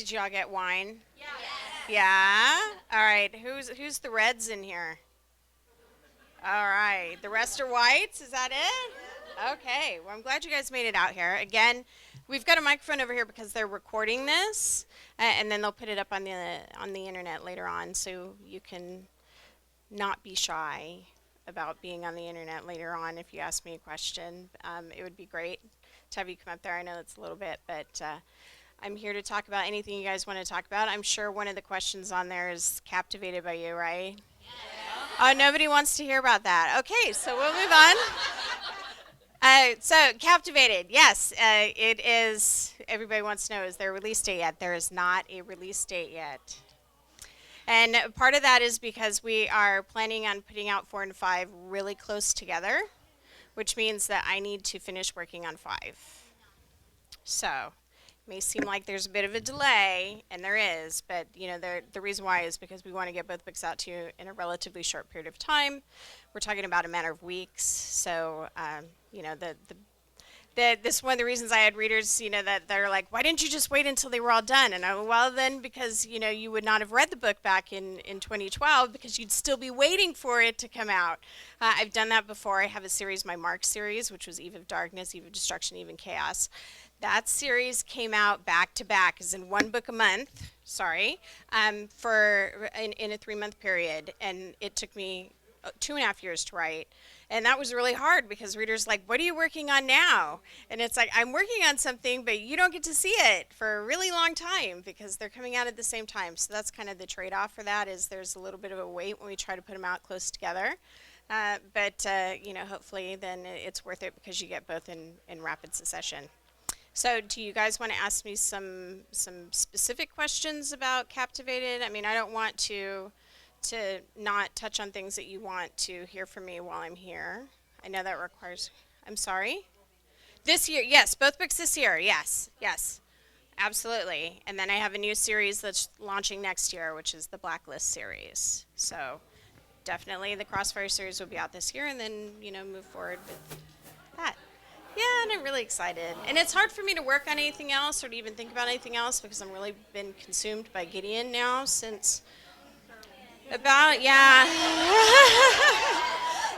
Did y'all get wine? Yeah? All right. Who's the reds in here? All right. The rest are whites. Is that it? Okay. Well, I'm glad you guys made it out here. Again, we've got a microphone over here because they're recording this, and then they'll put it up on the internet later on, so you can not be shy about being on the internet later on if you ask me a question. It would be great to have you come up there. I know it's a little bit, but I'm here to talk about anything you guys want to talk about. I'm sure one of the questions on there is captivated by you, right? Oh, nobody wants to hear about that. Okay, so we'll move on. So, Captivated, yes, it is. Everybody wants to know, is there a release date yet? There is not a release date yet. And part of that is because we are planning on putting out 4 and 5 really close together, which means that I need to finish working on 5. So, it may seem like there's a bit of a delay, and there is, but the reason why is because we want to get both books out to you in a relatively short period of time. We're talking about a matter of weeks, so this is one of the reasons I had readers, that they're like, why didn't you just wait until they were all done? And well, then because, you would not have read the book back in 2012 because you'd still be waiting for it to come out. I've done that before. I have a series, my Mark series, which was Eve of Darkness, Eve of Destruction, Eve of Chaos. That series came out back to back, as in one book a month, in a 3-month period. And it took me 2.5 years to write. And that was really hard because readers like, what are you working on now? And it's like, I'm working on something, but you don't get to see it for a really long time because they're coming out at the same time. So that's kind of the trade-off for that, is there's a little bit of a wait when we try to put them out close together. But hopefully then it's worth it because you get both in rapid succession. So do you guys want to ask me some specific questions about Captivated? I mean, I don't want to not touch on things that you want to hear from me while I'm here. I know that requires... I'm sorry? This year, yes. Both books this year, yes. Absolutely. And then I have a new series that's launching next year, which is the Blacklist series. So definitely the Crossfire series will be out this year, and then, move forward with that. Yeah, and I'm really excited. And it's hard for me to work on anything else or to even think about anything else because I'm really been consumed by Gideon now since... yeah.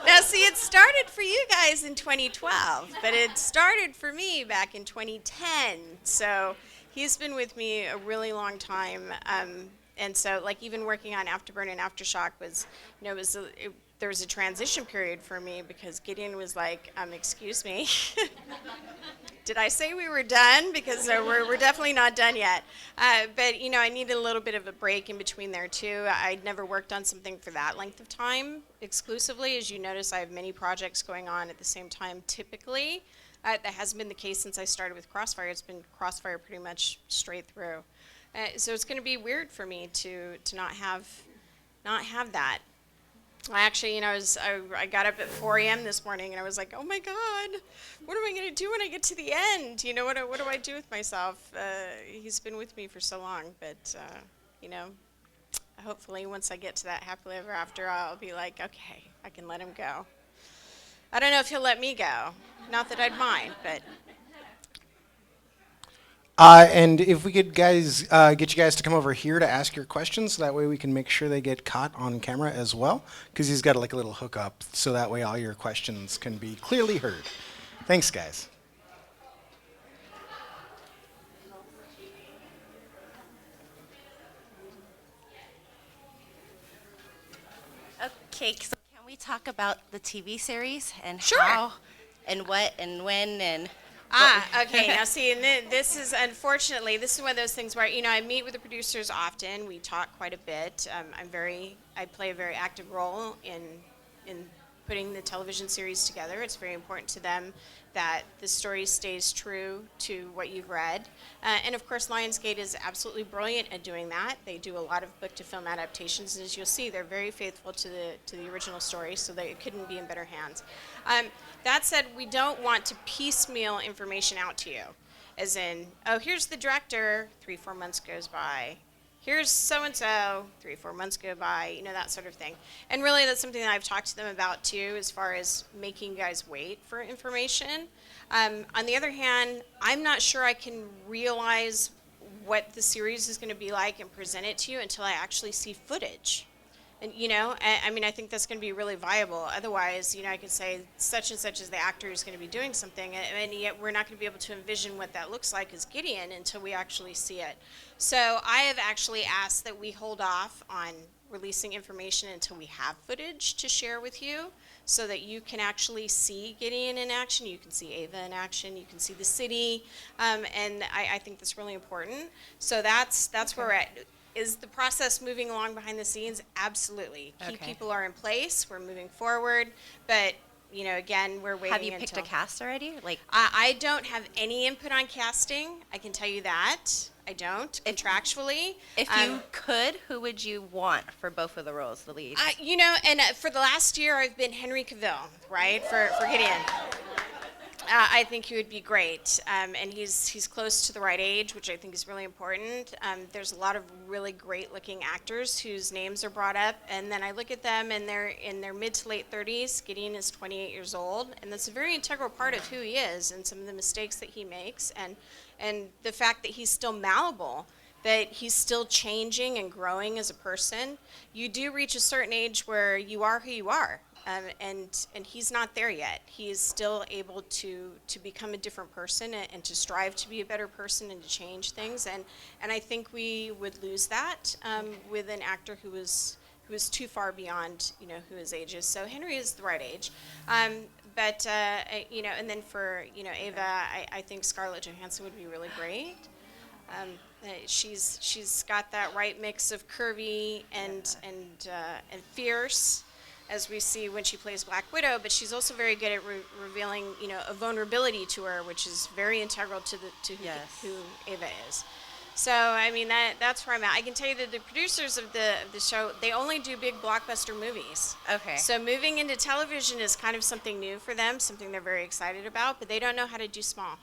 Now, see, it started for you guys in 2012, but it started for me back in 2010. So he's been with me a really long time. And so, even working on Afterburn and Aftershock was, there was a transition period for me because Gideon was like, excuse me. Did I say we were done? Because we're definitely not done yet. But, I needed a little bit of a break in between there, too. I'd never worked on something for that length of time exclusively. As you notice, I have many projects going on at the same time, typically. That hasn't been the case since I started with Crossfire. It's been Crossfire pretty much straight through. So it's going to be weird for me to not have that. I actually, I got up at 4 a.m. this morning and I was like, oh my God, what am I going to do when I get to the end? What do I do with myself? He's been with me for so long, but, hopefully once I get to that happily ever after, I'll be like, okay, I can let him go. I don't know if he'll let me go. Not that I'd mind, but... And if we could, guys, get you guys to come over here to ask your questions, so that way we can make sure they get caught on camera as well, because he's got a little hookup, so that way all your questions can be clearly heard. Thanks, guys. Okay, so can we talk about the TV series and Sure. how and what and when and... Okay. Now, see, and this is, unfortunately, this is one of those things where, I meet with the producers often. We talk quite a bit. I play a very active role in putting the television series together. It's very important to them that the story stays true to what you've read. And of course, Lionsgate is absolutely brilliant at doing that. They do a lot of book-to-film adaptations, and as you'll see, they're very faithful to the original story, so it couldn't be in better hands. That said, we don't want to piecemeal information out to you, as in, oh, here's the director, 3-4 months goes by. Here's so-and-so, 3-4 months go by, that sort of thing. And really, that's something that I've talked to them about, too, as far as making you guys wait for information. On the other hand, I'm not sure I can realize what the series is going to be like and present it to you until I actually see footage. And, I mean, I think that's going to be really viable. Otherwise, I could say such and such as the actor is going to be doing something, and yet we're not going to be able to envision what that looks like as Gideon until we actually see it. So I have actually asked that we hold off on releasing information until we have footage to share with you so that you can actually see Gideon in action, you can see Ava in action, you can see the city, and I think that's really important. So that's where we're at. Is the process moving along behind the scenes? Absolutely. Key people are in place. We're moving forward. But, again, we're waiting Have you picked a cast already? I don't have any input on casting. I can tell you that. I don't, contractually. If you could, who would you want for both of the roles, the lead? For the last year, I've been Henry Cavill, right, for Gideon. I think he would be great, and he's close to the right age, which I think is really important. There's a lot of really great-looking actors whose names are brought up, and then I look at them, and they're in their mid to late 30s. Gideon is 28 years old, and that's a very integral part of who he is and some of the mistakes that he makes, and the fact that he's still malleable, that he's still changing and growing as a person. You do reach a certain age where you are who you are. And he's not there yet. He is still able to become a different person and to strive to be a better person and to change things. And I think we would lose that with an actor who is too far beyond who his age is. So Henry is the right age. And then for Ava, I think Scarlett Johansson would be really great. She's got that right mix of curvy and fierce, as we see when she plays Black Widow, but she's also very good at revealing, a vulnerability to her, which is very integral to who Ava is. So, I mean, that's where I'm at. I can tell you that the producers of the show, they only do big blockbuster movies. Okay. So moving into television is kind of something new for them, something they're very excited about, but they don't know how to do small.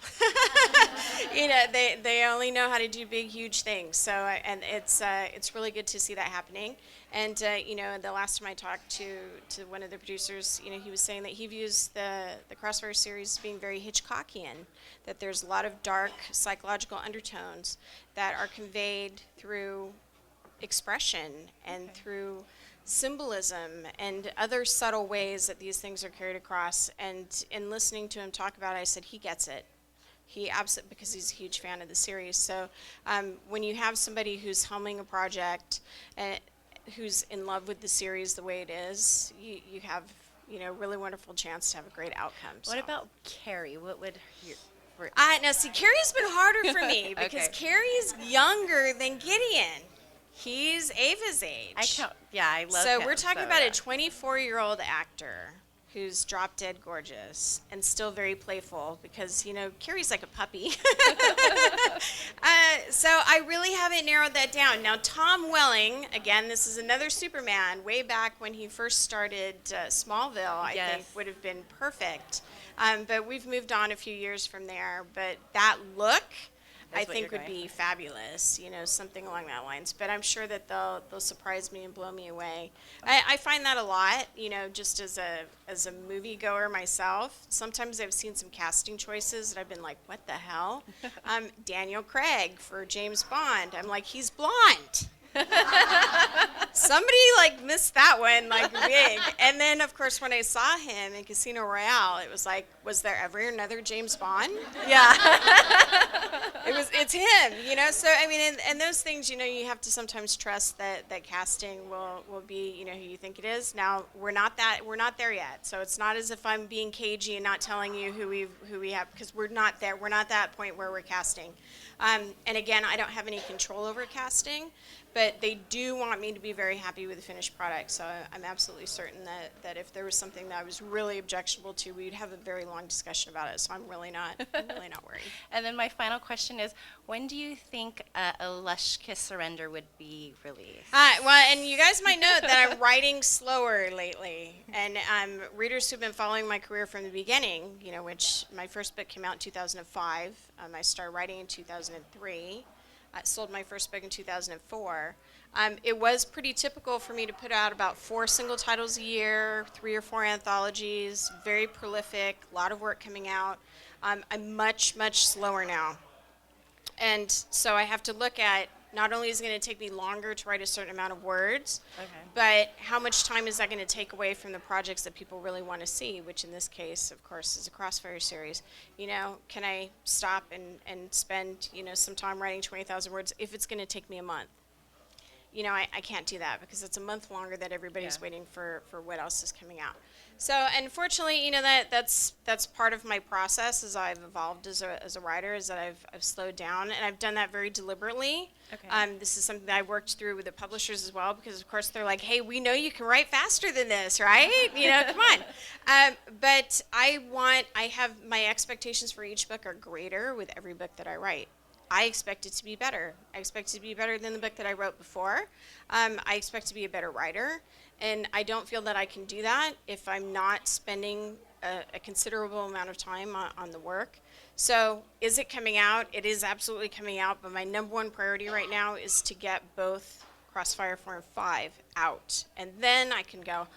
They only know how to do big, huge things. So, and it's really good to see that happening. And, the last time I talked to one of the producers, he was saying that he views the Crossfire series as being very Hitchcockian, that there's a lot of dark psychological undertones that are conveyed through expression and through symbolism and other subtle ways that these things are carried across. And in listening to him talk about it, I said, he gets it. He absolutely, because he's a huge fan of the series. So when you have somebody who's helming a project, who's in love with the series the way it is, you have really wonderful chance to have a great outcome. What about Carrie? What would your... Now, see, Carrie's been harder for me because Carrie's younger than Gideon. He's Ava's age. I love So him, we're talking about a 24-year-old actor who's drop dead gorgeous and still very playful because, Carrie's like a puppy. So I really haven't narrowed that down. Now, Tom Welling, again, this is another Superman, way back when he first started Smallville, I think would have been perfect. But we've moved on a few years from there. But that look, I think, would be fabulous, something along that lines. But I'm sure that they'll surprise me and blow me away. I find that a lot, just as a moviegoer myself. Sometimes I've seen some casting choices that I've been like, what the hell? Daniel Craig for James Bond. I'm like, he's blonde. Somebody missed that one big. And then of course when I saw him in Casino Royale, it was like, was there ever another James Bond? Yeah. It's him, so I mean, and those things, you have to sometimes trust that casting will be, who you think it is. Now we're not there yet, so it's not as if I'm being cagey and not telling you who we have, because we're not there. We're not that point where we're casting. And again, I don't have any control over casting, but they do want me to be very happy with the finished product. So I'm absolutely certain that if there was something that I was really objectionable to, we'd have a very long discussion about it. So I'm really not worried. And then my final question is, when do you think A Lush Kiss Surrender would be released? Well, and you guys might know that I'm writing slower lately. And readers who've been following my career from the beginning, which my first book came out in 2005. I started writing in 2003. I sold my first book in 2004. It was pretty typical for me to put out about 4 single titles a year, 3 or 4 anthologies, very prolific, a lot of work coming out. I'm much, much slower now. And so I have to look at, not only is it going to take me longer to write a certain amount of words, Okay. but how much time is that going to take away from the projects that people really want to see, which in this case, of course, is a Crossfire series. You know, can I stop and spend, you know, some time writing 20,000 words if it's going to take me a month? You know, I can't do that because it's a month longer that everybody's Yeah. waiting for what else is coming out. So, unfortunately, you know, that's part of my process as I've evolved as a writer, is that I've slowed down, and I've done that very deliberately. Okay. This is something that I worked through with the publishers as well, because of course they're like, hey, we know you can write faster than this, right? You know, come on. But I have my expectations for each book are greater with every book that I write. I expect it to be better. I expect it to be better than the book that I wrote before. I expect to be a better writer, and I don't feel that I can do that if I'm not spending a considerable amount of time on the work. So, is it coming out? It is absolutely coming out, but my number one priority right now is to get both Crossfire 4 and 5 out, and then I can go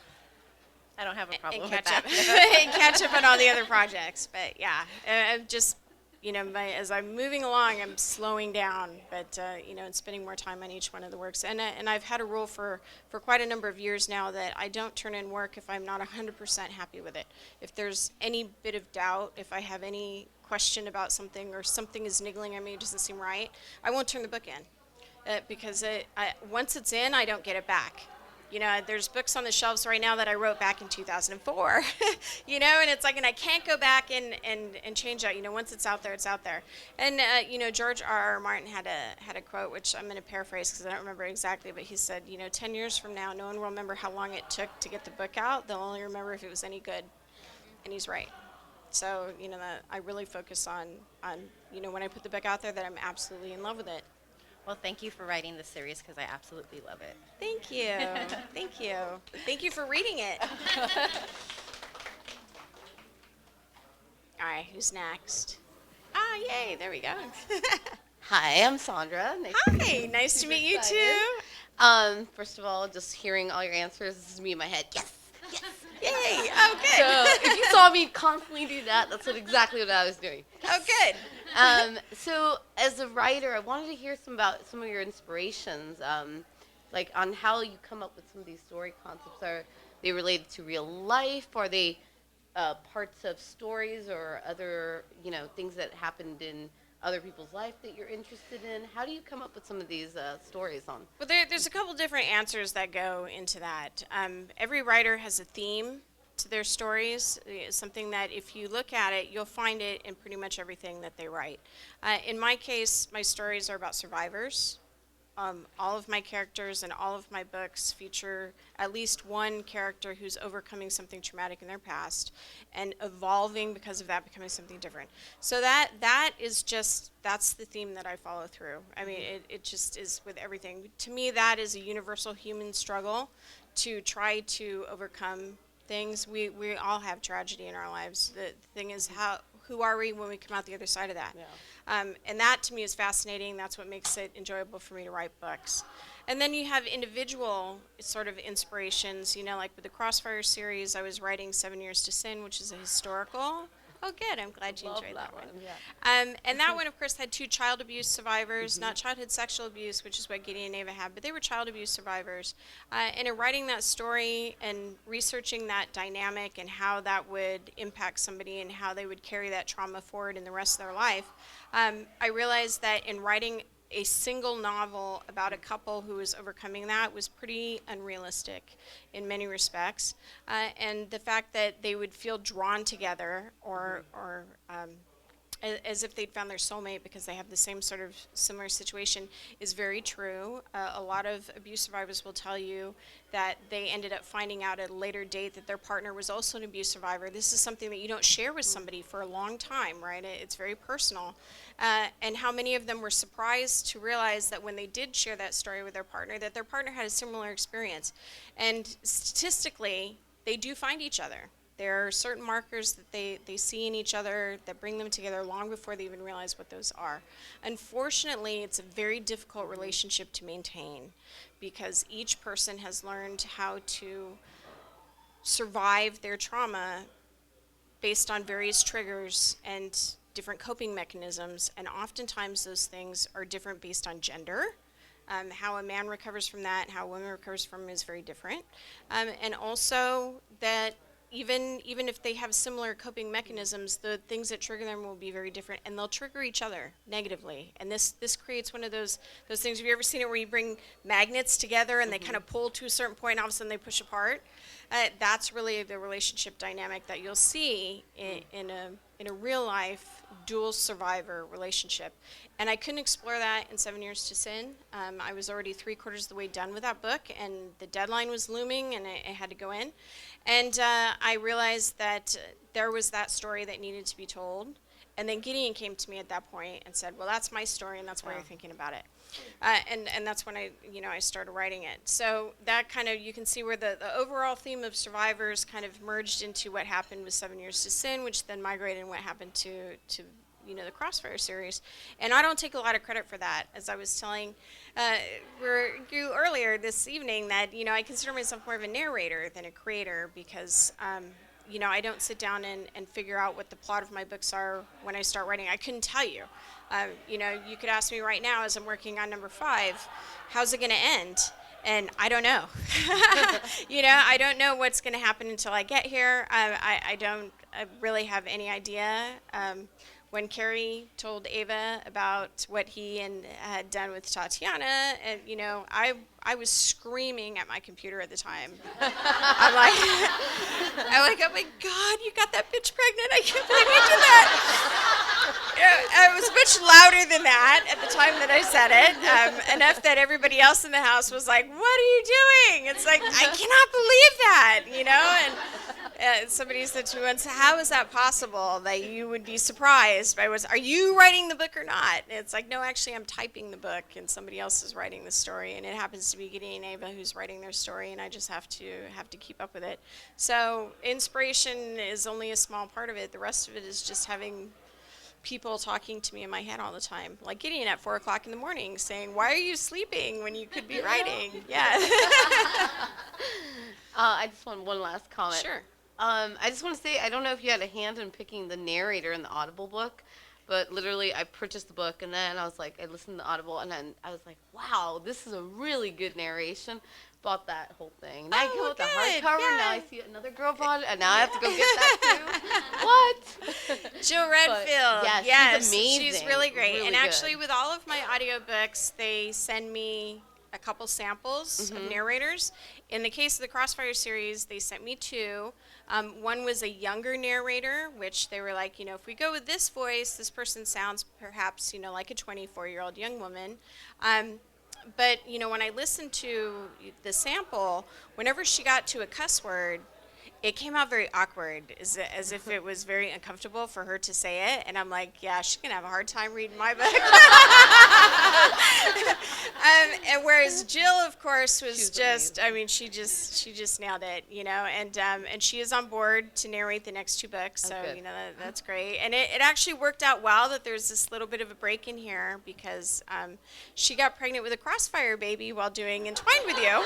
I don't have a and problem with catch that. up and catch up on all the other projects. But yeah, I'm just, you know, as I'm moving along, I'm slowing down, but you know, and spending more time on each one of the works. And I've had a rule for quite a number of years now that I don't turn in work if I'm not 100% happy with it. If there's any bit of doubt, if I have any question about something or something is niggling at me, it doesn't seem right, I won't turn the book in. Because once it's in, I don't get it back. You know, there's books on the shelves right now that I wrote back in 2004, you know, and it's like, and I can't go back and change that. You know, once it's out there, it's out there. And, you know, George R. R. Martin had a quote, which I'm going to paraphrase because I don't remember exactly, but he said, you know, 10 years from now, no one will remember how long it took to get the book out. They'll only remember if it was any good. And he's right. So, you know, that I really focus on, you know, when I put the book out there, that I'm absolutely in love with it. Well, thank you for writing this series because I absolutely love it. Thank you. Thank you. Thank you for reading it. All right, who's next? Ah, yay, there we go. Hi, I'm Sandra. Nice to meet Hi, you. nice to Super meet you excited. too. First of all, just hearing all your answers, this is me in my head. Yes, yes. Yay, oh good. So if you saw me constantly do that, that's exactly what I was doing. Oh good. So as a writer, I wanted to hear about some of your inspirations, like on how you come up with some of these story concepts. Are they related to real life? Are they parts of stories or other, you know, things that happened in other people's life that you're interested in? How do you come up with some of these stories on? Well, there's a couple different answers that go into that. Every writer has a theme to their stories. It's something that if you look at it, you'll find it in pretty much everything that they write. In my case, my stories are about survivors. All of my characters and all of my books feature at least one character who's overcoming something traumatic in their past and evolving because of that, becoming something different. So that is just, that's the theme that I follow through. I mean, it just is with everything. To me, that is a universal human struggle to try to overcome things. We all have tragedy in our lives. The thing is, who are we when we come out the other side of that? Yeah. And that to me is fascinating. That's what makes it enjoyable for me to write books. And then you have individual sort of inspirations, you know, like with the Crossfire series, I was writing 7 Years to Sin, which is a historical. Oh, good. I'm glad you Love enjoyed that one. Yeah. And that one, of course, had two child abuse survivors, not childhood sexual abuse, which is what Gideon and Ava had, but they were child abuse survivors. And in writing that story and researching that dynamic and how that would impact somebody and how they would carry that trauma forward in the rest of their life, I realized that in writing a single novel about a couple who was overcoming that was pretty unrealistic in many respects. And the fact that they would feel drawn together or as if they'd found their soulmate because they have the same sort of similar situation is very true. A lot of abuse survivors will tell you that they ended up finding out at a later date that their partner was also an abuse survivor. This is something that you don't share with somebody for a long time, right? It's very personal. And how many of them were surprised to realize that when they did share that story with their partner, that their partner had a similar experience. And statistically, they do find each other. There are certain markers that they see in each other that bring them together long before they even realize what those are. Unfortunately, it's a very difficult relationship to maintain because each person has learned how to survive their trauma based on various triggers and different coping mechanisms, and oftentimes those things are different based on gender. How a man recovers from that, how a woman recovers from it is very different. And also that even if they have similar coping mechanisms, the things that trigger them will be very different, and they'll trigger each other negatively. And this creates one of those things. Have you ever seen it where you bring magnets together and they kind of pull to a certain point, and all of a sudden they push apart? That's really the relationship dynamic that you'll see in a real life dual survivor relationship. And I couldn't explore that in 7 Years to Sin. I was already 3/4 of the way done with that book, and the deadline was looming, and I had to go in. And I realized that there was that story that needed to be told. And then Gideon came to me at that point and said, well, that's my story, and that's why you're thinking about it. And that's when I started writing it. So that kind of, you can see where the overall theme of survivors kind of merged into what happened with 7 Years to Sin, which then migrated and what happened to the Crossfire series. And I don't take a lot of credit for that. As I was telling you earlier this evening, that I consider myself more of a narrator than a creator, because I don't sit down and figure out what the plot of my books are when I start writing. I couldn't tell you. You could ask me right now as I'm working on number 5, how's it going to end? And I don't know. I don't know what's going to happen until I get here. I don't really have any idea. When Carrie told Ava about what he had done with Tatiana, and I was screaming at my computer at the time. I'm like, oh my God, you got that bitch pregnant! I can't believe you did that. It was much louder than that at the time that I said it. Enough that everybody else in the house was like, "What are you doing?" It's like, I cannot believe that, And somebody said to me once, how is that possible that you would be surprised by are you writing the book or not? And it's like, no, actually I'm typing the book and somebody else is writing the story, and it happens to be Gideon and Ava who's writing their story, and I just have to keep up with it. So inspiration is only a small part of it. The rest of it is just having people talking to me in my head all the time, like Gideon at 4 o'clock in the morning saying, why are you sleeping when you could be writing? Yeah. I just want one last comment. Sure. I just want to say, I don't know if you had a hand in picking the narrator in the Audible book, but literally I purchased the book, and then I was like, I listened to the Audible, and then I was like, wow, this is a really good narration. Bought that whole thing. Now I came with the hardcover, now I see another girl bought it, and now I have to go get that too. What? Jill Redfield. But, yes, she's amazing. She's really great. Really and actually, good. with all of my audiobooks, they send me a couple samples of narrators. In the case of the Crossfire series, they sent me 2. One was a younger narrator, which they were like, if we go with this voice, this person sounds perhaps, like a 24-year-old young woman. But, when I listened to the sample, whenever she got to a cuss word, it came out very awkward, as if it was very uncomfortable for her to say it. And I'm like, yeah, she's going to have a hard time reading my book. And whereas Jill, of course, was just, she just nailed it, and she is on board to narrate the next 2 books. So, that's great. And it actually worked out well that there's this little bit of a break in here, because she got pregnant with a Crossfire baby while doing Entwined with You.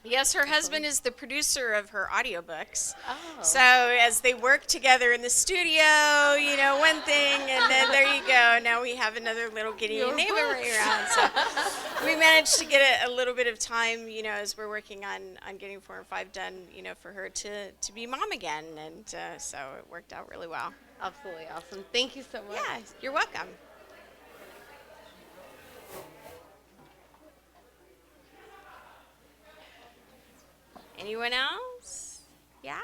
Yes, her husband is the producer of her audiobooks. Oh. So as they work together in the studio, one thing, and then there you go. Now we have another little Gideon neighbor right around. So we managed to get a little bit of time, as we're working on getting 4 and 5 done, for her to be mom again. And so it worked out really well. Absolutely awesome. Thank you so much. Yeah, you're welcome. Anyone else? Yeah?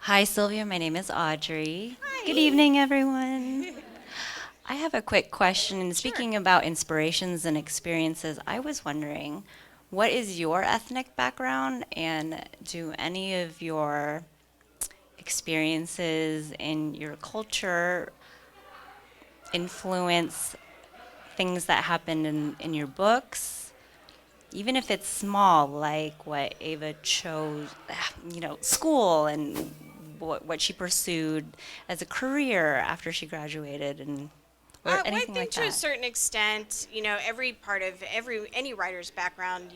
Hi, Sylvia. My name is Audrey. Hi. Good evening, everyone. I have a quick question. And speaking about inspirations and experiences, I was wondering, what is your ethnic background, and do any of your experiences in your culture influence things that happen in your books? Even if it's small, like what Ava chose, school, and what she pursued as a career after she graduated, and or anything I think like to that. a certain extent, every part of any writer's background,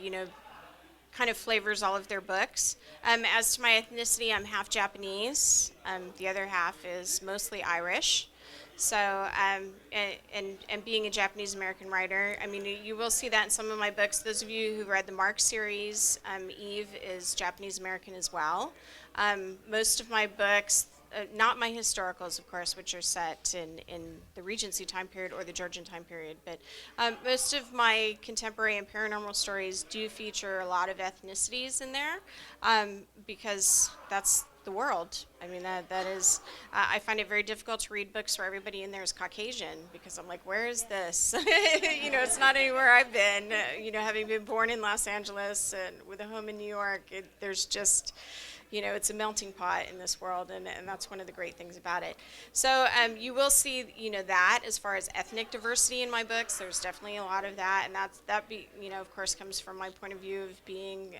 kind of flavors all of their books. As to my ethnicity, I'm half Japanese. The other half is mostly Irish. So, and being a Japanese American writer, I mean, you will see that in some of my books. Those of you who read the Mark series, Eve is Japanese American as well. Most of my books, not my historicals, of course, which are set in the Regency time period or the Georgian time period, but most of my contemporary and paranormal stories do feature a lot of ethnicities in there, because that's the world. I mean, that is, I find it very difficult to read books where everybody in there is Caucasian, because I'm like, where is this? You know, it's not anywhere I've been. You know, having been born in Los Angeles and with a home in New York, there's just, you know, it's a melting pot in this world, and that's one of the great things about it. So you will see, you know, that as far as ethnic diversity in my books, there's definitely a lot of that, and you know, of course, comes from my point of view of being,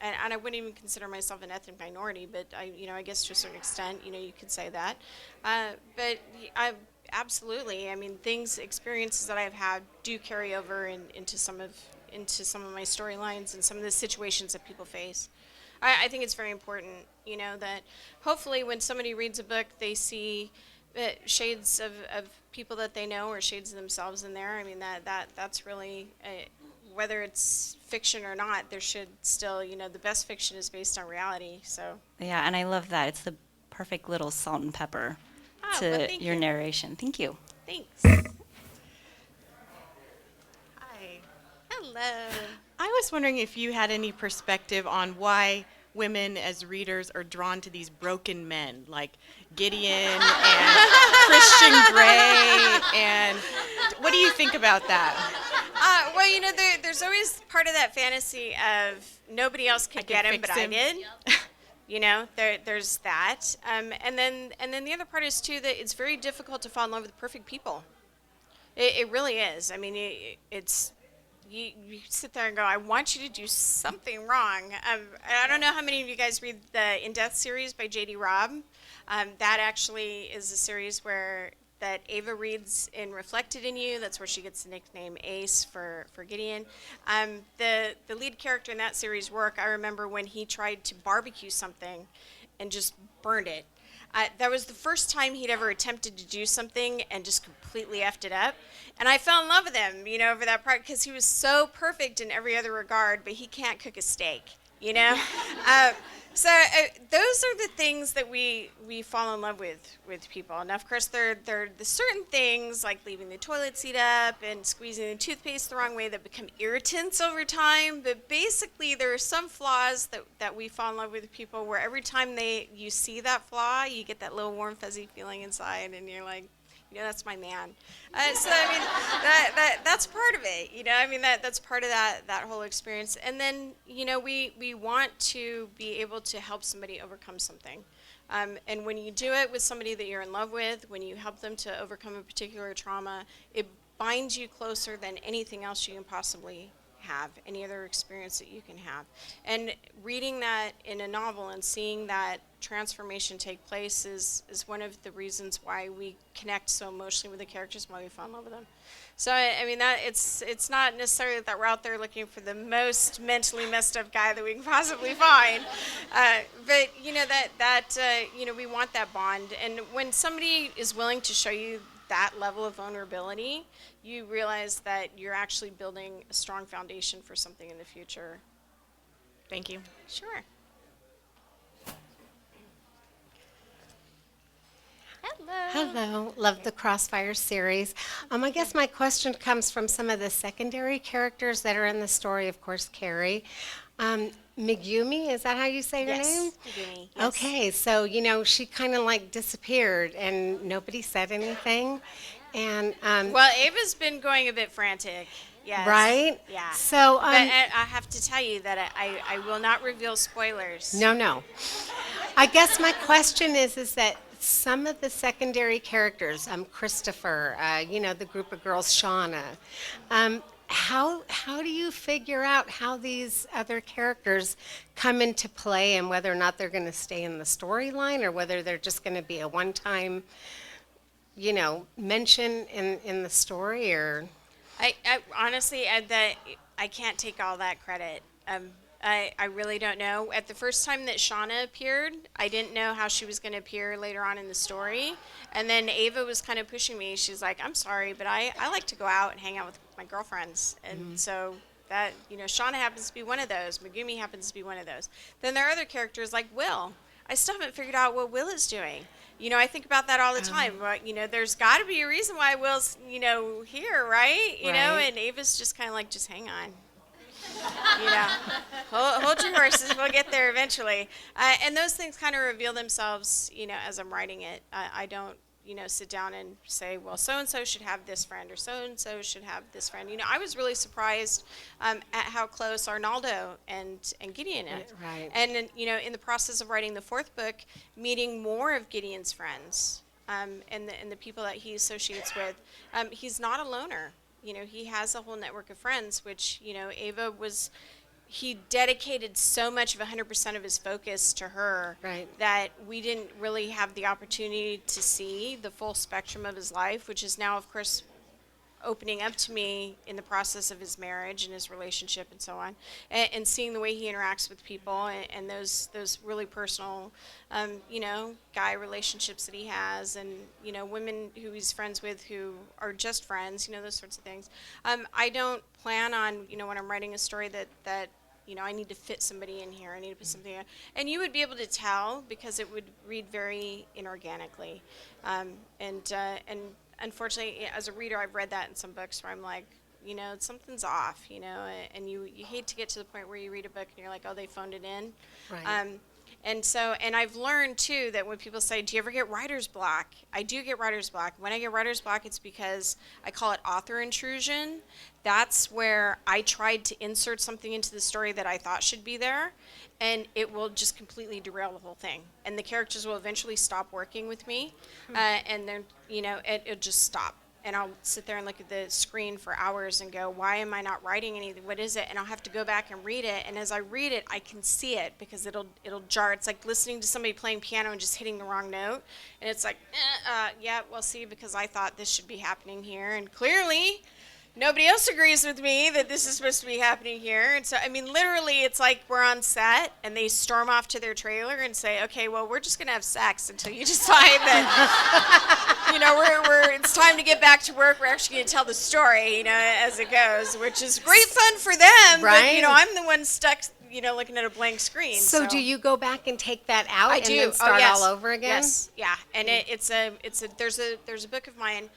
and I wouldn't even consider myself an ethnic minority, but you know, I guess to a certain extent, you know, you could say that. But absolutely, I mean, experiences that I've had do carry over into some of my storylines and some of the situations that people face. I think it's very important, you know, that hopefully when somebody reads a book, they see shades of people that they know or shades of themselves in there. I mean, that's really, whether it's fiction or not, there should still, you know, the best fiction is based on reality. So Yeah, and I love that. It's the perfect little salt and pepper well, to thank your you. narration. Thank you. Thanks. Hi. Hello. I was wondering if you had any perspective on why women as readers are drawn to these broken men like Gideon and Christian Grey, and what do you think about that? Well, you know, there's always part of that fantasy of nobody else could get him, but I did. You know, there's that, and then the other part is too that it's very difficult to fall in love with perfect people. It really is. I mean, it's you sit there and go, I want you to do something wrong. I don't know how many of you guys read the In Death series by J.D. Robb. That actually is a series that Ava reads in Reflected in You. That's where she gets the nickname Ace for Gideon. The lead character in that series, Rourke, I remember when he tried to barbecue something and just burned it. That was the first time he'd ever attempted to do something and just completely effed it up. And I fell in love with him, you know, over that part, because he was so perfect in every other regard, but he can't cook a steak, you know? So those are the things that we fall in love with people. Now, of course, there are the certain things like leaving the toilet seat up and squeezing the toothpaste the wrong way that become irritants over time. But basically, there are some flaws that we fall in love with people where every time you see that flaw, you get that little warm, fuzzy feeling inside, and you're like, you know, that's my man. So I mean, that's part of it. You know, I mean that's part of that whole experience. And then, you know, we want to be able to help somebody overcome something. And when you do it with somebody that you're in love with, when you help them to overcome a particular trauma, it binds you closer than anything else you can possibly have, any other experience that you can have. And reading that in a novel and seeing that transformation take place is one of the reasons why we connect so emotionally with the characters, why we fall in love with them. So I mean that it's not necessarily that we're out there looking for the most mentally messed up guy that we can possibly find, but you know that you know, we want that bond. And when somebody is willing to show you that level of vulnerability, you realize that you're actually building a strong foundation for something in the future. Thank you. Sure. Hello, love the Crossfire series. I guess my question comes from some of the secondary characters that are in the story. Of course, Carrie. Megumi, is that how you say her name? Megumi, yes. Okay, so you know she kind of like disappeared and nobody said anything, and Well, Ava's been going a bit frantic. Yes. right? Yeah. So But I have to tell you that I will not reveal spoilers. no. I guess my question is that some of the secondary characters, Christopher, you know, the group of girls, Shauna, how do you figure out how these other characters come into play and whether or not they're going to stay in the storyline or whether they're just going to be a one-time, you know, mention in the story? Or I honestly, I can't take all that credit. I really don't know. At the first time that Shauna appeared, I didn't know how she was going to appear later on in the story. And then Ava was kind of pushing me. She's like, I'm sorry, but I like to go out and hang out with my girlfriends. And so that, Shauna happens to be one of those. Megumi happens to be one of those. Then there are other characters like Will. I still haven't figured out what Will is doing. I think about that all the time. But, there's got to be a reason why Will's, here, right? And Ava's just kind of like, just hang on. Hold your horses. We'll get there eventually. And those things kind of reveal themselves, as I'm writing it. I don't, sit down and say, well, so-and-so should have this friend or so-and-so should have this friend. I was really surprised at how close Arnaldo and Gideon is. Right. And, in the process of writing the fourth book, meeting more of Gideon's friends and the people that he associates with, he's not a loner. He has a whole network of friends, which, Ava he dedicated so much of 100% of his focus to her Right. that we didn't really have the opportunity to see the full spectrum of his life, which is now, of course, opening up to me in the process of his marriage and his relationship and so on, and seeing the way he interacts with people and those really personal, guy relationships that he has, and women who he's friends with who are just friends, those sorts of things. I don't plan on when I'm writing a story that I need to fit somebody in here. I need to put something in. And you would be able to tell because it would read very inorganically. And unfortunately, as a reader, I've read that in some books where I'm like, something's off, and you hate to get to the point where you read a book and you're like, oh, they phoned it in. Right. And I've learned too that when people say, do you ever get writer's block? I do get writer's block. When I get writer's block, it's because I call it author intrusion. That's where I tried to insert something into the story that I thought should be there, and it will just completely derail the whole thing. And the characters will eventually stop working with me, and then, it'll just stop. And I'll sit there and look at the screen for hours and go, why am I not writing anything? What is it? And I'll have to go back and read it. And as I read it, I can see it because it'll jar. It's like listening to somebody playing piano and just hitting the wrong note. And it's like, yeah, well, see, because I thought this should be happening here. And clearly, nobody else agrees with me that this is supposed to be happening here. And so, literally, it's like we're on set and they storm off to their trailer and say, okay, well, we're just going to have sex until you decide that, it's time to get back to work. We're actually going to tell the story, as it goes, which is great fun for them. Right. But, I'm the one stuck, looking at a blank screen. So do you go back and take that out I and do. then start yes. all over again? Yes, yeah. And there's a book of mine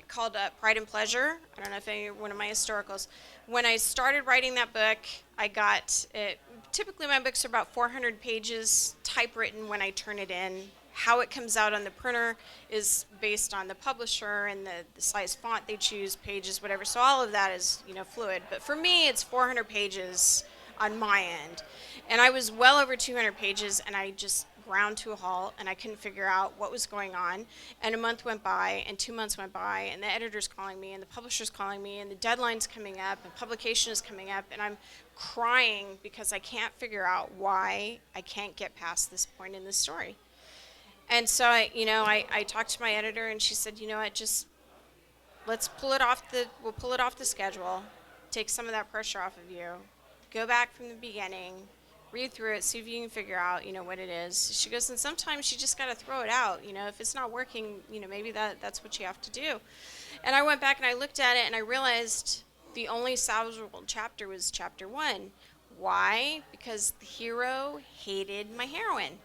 called Pride and Pleasure. I don't know if one of my historicals. When I started writing that book, I got typically my books are about 400 pages typewritten when I turn it in. How it comes out on the printer is based on the publisher and the size font they choose, pages, whatever. So all of that is, fluid. But for me, it's 400 pages on my end. And I was well over 200 pages, and I just ground to a halt, and I couldn't figure out what was going on. And a month went by, and 2 months went by, and the editor's calling me, and the publisher's calling me, and the deadline's coming up, and publication is coming up, and I'm crying because I can't figure out why I can't get past this point in the story. And so I talked to my editor, and she said, what, just let's pull it off the schedule, take some of that pressure off of you, go back from the beginning, read through it, see if you can figure out, what it is. She goes, and sometimes you just got to throw it out. If it's not working, maybe that's what you have to do. And I went back and I looked at it, and I realized the only salvageable chapter was chapter 1. Why? Because the hero hated my heroine.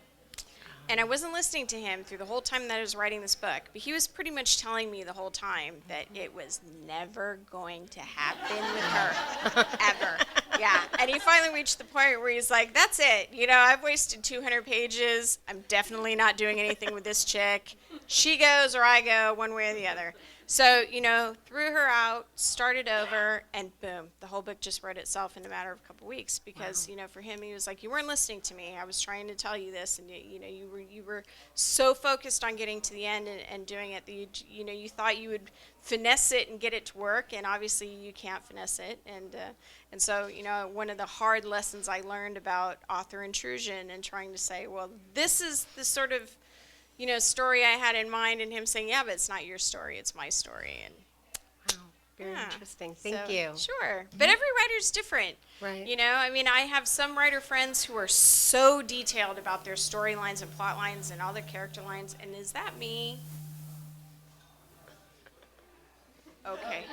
And I wasn't listening to him through the whole time that I was writing this book, but he was pretty much telling me the whole time that it was never going to happen with her, ever. Yeah, and he finally reached the point where he's like, that's it. I've wasted 200 pages. I'm definitely not doing anything with this chick. She goes or I go, one way or the other. So, threw her out, started over, and boom, the whole book just wrote itself in a matter of a couple weeks because, for him, he was like, you weren't listening to me. I was trying to tell you this, and, you were so focused on getting to the end and doing it that, you thought you would finesse it and get it to work, and obviously you can't finesse it. And so, one of the hard lessons I learned about author intrusion and trying to say, well, this is the sort of story I had in mind, and him saying, yeah, but it's not your story, it's my story. And Very Yeah. interesting. Thank So, you. Sure. But every writer's different. Right. You know, I mean, I have some writer friends who are so detailed about their storylines and plot lines and all their character lines. And is that me? Okay.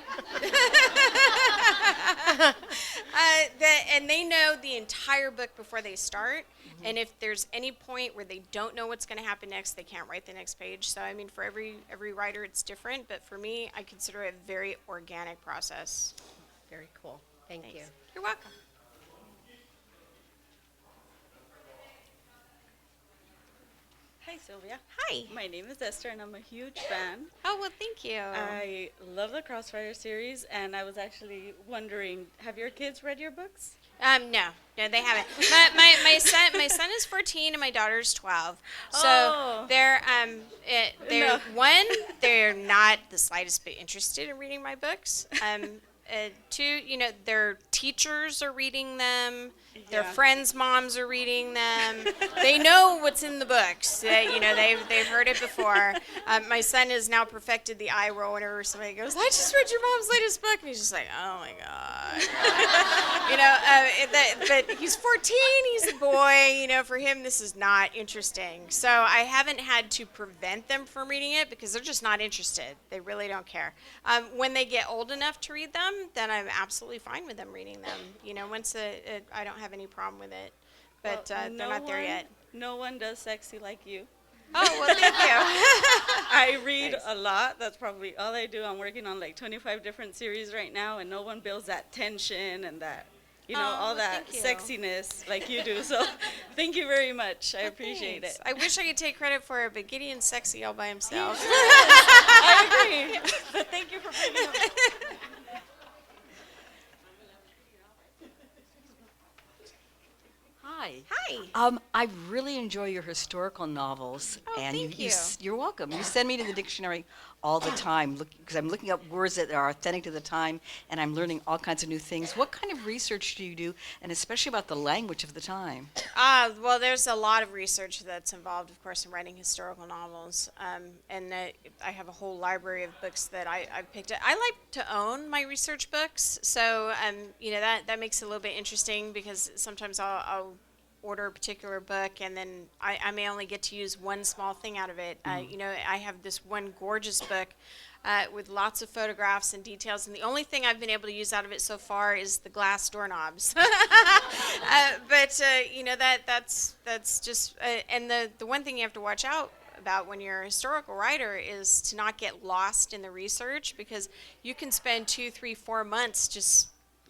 And they know the entire book before they start. And if there's any point where they don't know what's going to happen next, they can't write the next page. So, I mean, for every writer, it's different. But for me, I consider it a very organic process. Very cool. Thank you. You're welcome. Hi, Sylvia. Hi. My name is Esther, and I'm a huge fan. Oh, well, thank you. I love the Crossfire series, and I was actually wondering, have your kids read your books? No, they haven't. My son is 14 and my daughter's 12. So Oh. they're No. one, they're not the slightest bit interested in reading my books. Two, you know, their teachers are reading them. Their Yeah. friends' moms are reading them. They know what's in the books. You know, they've heard it before. My son has now perfected the eye roll whenever somebody goes, "I just read your mom's latest book," and he's just like, "Oh my god." You know, but he's 14. He's a boy. You know, for him this is not interesting. So I haven't had to prevent them from reading it because they're just not interested. They really don't care. When they get old enough to read them, then I'm absolutely fine with them reading them. You know, once I don't have any problem with it, but Well, they're not there yet. No one does sexy like you. Oh, well, thank you. I read Thanks. a lot. That's probably all I do. I'm working on like 25 different series right now, and no one builds that tension and that, Oh, all well, that thank you. sexiness like you do. So thank you very much. I appreciate Thanks. it. I wish I could take credit for it, but Gideon's sexy all by himself. I agree. But thank you for bringing it up. Hi. Hi. I really enjoy your historical novels. Oh, and thank you. You're welcome. You send me to the dictionary all the time because I'm looking up words that are authentic to the time, and I'm learning all kinds of new things. What kind of research do you do, and especially about the language of the time? Well, there's a lot of research that's involved, of course, in writing historical novels. And I have a whole library of books that I've picked up. I like to own my research books, so you know that makes it a little bit interesting because sometimes I'll order a particular book and then I may only get to use one small thing out of it. You know, I have this one gorgeous book with lots of photographs and details, and the only thing I've been able to use out of it so far is the glass doorknobs. But you know that's just and the one thing you have to watch out about when you're a historical writer is to not get lost in the research, because you can spend 2, 3, 4 months just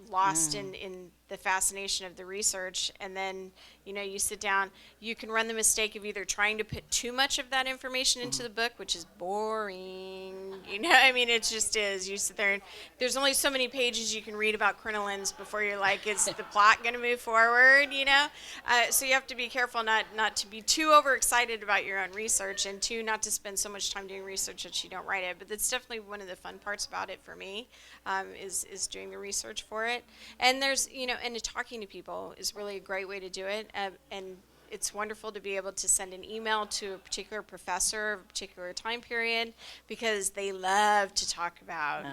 lost in the fascination of the research, and then you know you sit down, you can run the mistake of either trying to put too much of that information into the book, which is boring. You know, I mean, it just is. You sit there and there's only so many pages you can read about crinolines before you're like, is the plot going to move forward? You know, so you have to be careful not to be too overexcited about your own research, and two, not to spend so much time doing research that you don't write it. But that's definitely one of the fun parts about it for me, is doing the research for it. And there's, you know, and talking to people is really a great way to do it. And it's wonderful to be able to send an email to a particular professor of a particular time period, because they love to talk about,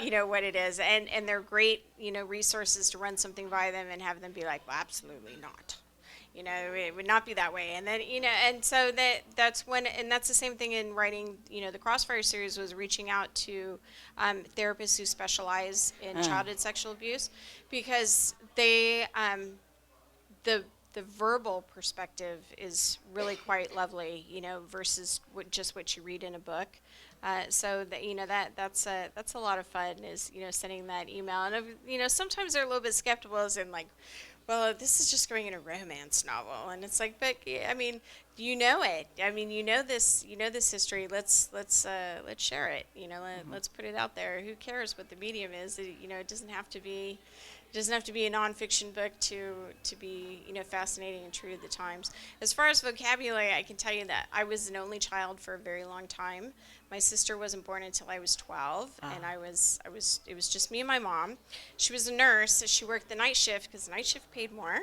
you know, what it is. And they're great, you know, resources to run something by them and have them be like, well, absolutely not. You know, it would not be that way. And then, you know, and so that's when, and that's the same thing in writing, you know, the Crossfire series was reaching out to therapists who specialize in childhood sexual abuse, because they, the verbal perspective is really quite lovely, you know, versus just what you read in a book. So that, you know, that's a lot of fun, is, you know, sending that email. And you know, sometimes they're a little bit skeptical, as in like, well, this is just going in a romance novel, and it's like, but I mean, you know it. I mean, you know this history. Let's share it. You know, let's put it out there. Who cares what the medium is? You know, it doesn't have to be a nonfiction book to be, you know, fascinating and true to the times. As far as vocabulary, I can tell you that I was an only child for a very long time. My sister wasn't born until I was 12, and it was just me and my mom. She was a nurse, so she worked the night shift because the night shift paid more.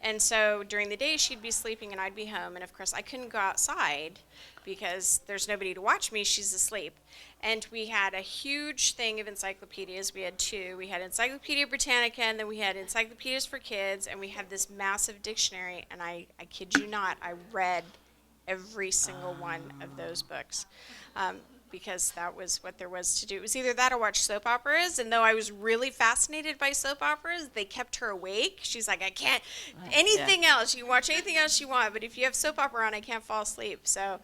And so during the day, she'd be sleeping and I'd be home. And of course, I couldn't go outside because there's nobody to watch me. She's asleep. And we had a huge thing of encyclopedias. We had two. We had Encyclopedia Britannica, and then we had Encyclopedias for Kids, and we had this massive dictionary. And I kid you not, I read every single one of those books. Because that was what there was to do. It was either that or watch soap operas, and though I was really fascinated by soap operas, they kept her awake. She's like, I can't, anything else, you can watch anything else you want, but if you have soap opera on, I can't fall asleep. So,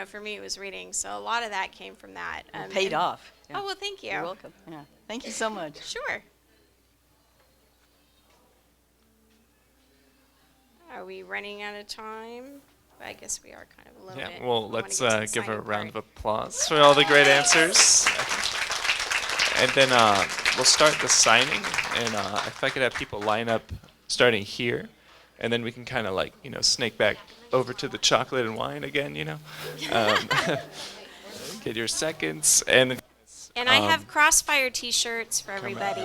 for me, it was reading. So a lot of that came from that. It paid off. Yeah. Oh, well, thank you. You're welcome. Yeah. Thank you so much. Sure. Are we running out of time? I guess we are kind of a little bit. Yeah, well, We wanna let's get to the give a signing round of part. applause for all the great answers. And then we'll start the signing, and if I could have people line up starting here, and then we can kind of snake back over to the chocolate and wine again, Get your seconds, and And I have Crossfire t-shirts for everybody.